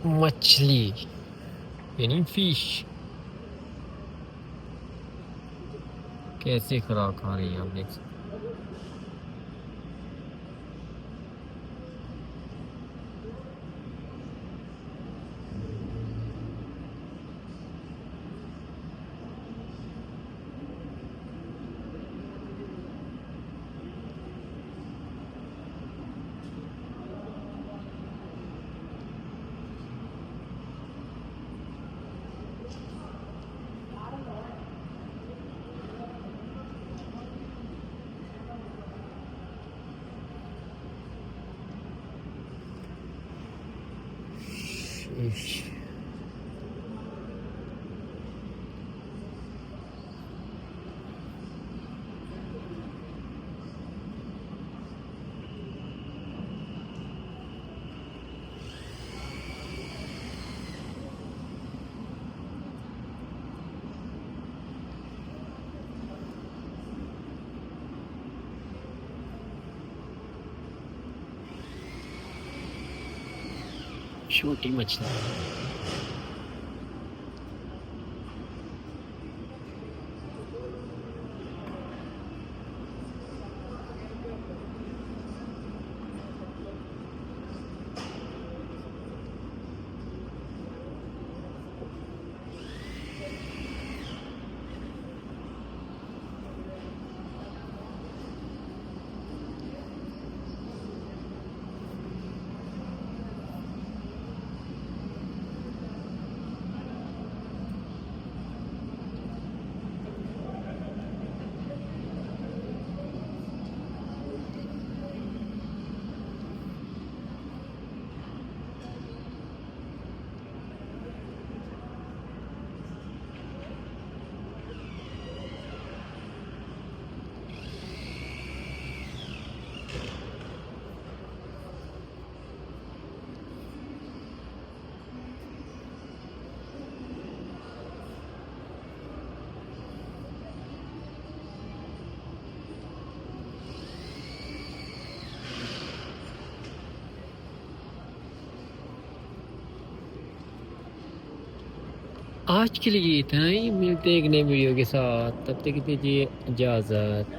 मछली यानी फिश कैसे खुराक खा रही है आप देख सकते फिश छोटी मछली आज के लिए इतना ही। मिलते हैं एक नए वीडियो के साथ, तब तक दीजिए इजाज़त।